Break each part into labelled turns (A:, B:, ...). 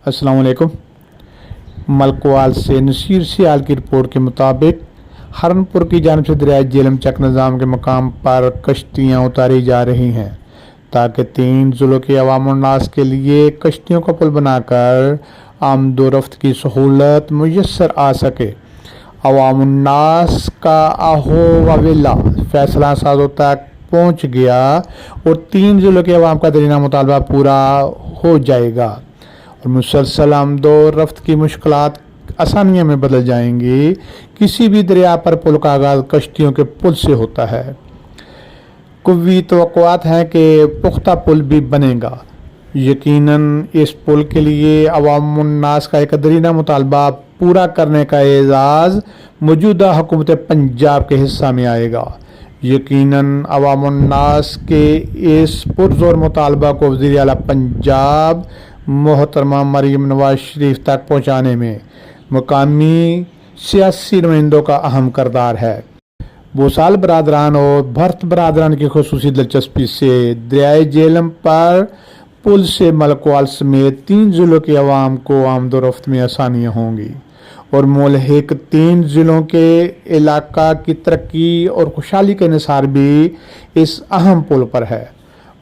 A: السلام علیکم۔ ملکوال سے نصیر سیال کی رپورٹ کے مطابق ہرنپور کی جانب سے دریائے جہلم چک نظام کے مقام پر کشتیاں اتاری جا رہی ہیں تاکہ 3 ضلعوں کے عوام الناس کے لیے کشتیوں کا پل بنا کر آمد و رفت کی سہولت میسر آ سکے۔ عوام الناس کا آہو و ویلا فیصلہ سازوں تک پہنچ گیا اور 3 ضلعوں کے عوام کا درینہ مطالبہ پورا ہو جائے گا اور مسلسل آمد و رفت کی مشکلات آسانیوں میں بدل جائیں گی۔ کسی بھی دریا پر پل کا آغاز کشتیوں کے پل سے ہوتا ہے۔ قوی توقعات ہیں کہ پختہ پل بھی بنے گا۔ یقیناً اس پل کے لیے عوام الناس کا ایک درینہ مطالبہ پورا کرنے کا اعزاز موجودہ حکومت پنجاب کے حصہ میں آئے گا۔ یقیناً عوام الناس کے اس پرزور مطالبہ کو وزیر اعلیٰ پنجاب محترمہ مریم نواز شریف تک پہنچانے میں مقامی سیاسی نمائندوں کا اہم کردار ہے۔ بوسال برادران اور بھرت برادران کی خصوصی دلچسپی سے دریائے جہلم پر پل سے ملکوال سمیت 3 ضلعوں کے عوام کو آمد و رفت میں آسانیاں ہوں گی اور ملحق 3 ضلعوں کے علاقہ کی ترقی اور خوشحالی کا انحصار بھی اس اہم پل پر ہے۔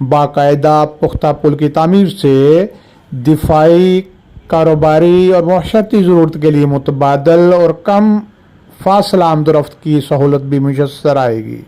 A: باقاعدہ پختہ پل کی تعمیر سے دفاعی، کاروباری اور معاشرتی ضرورت کے لیے متبادل اور کم فاصلہ آمد و رفت کی سہولت بھی میسر آئے گی۔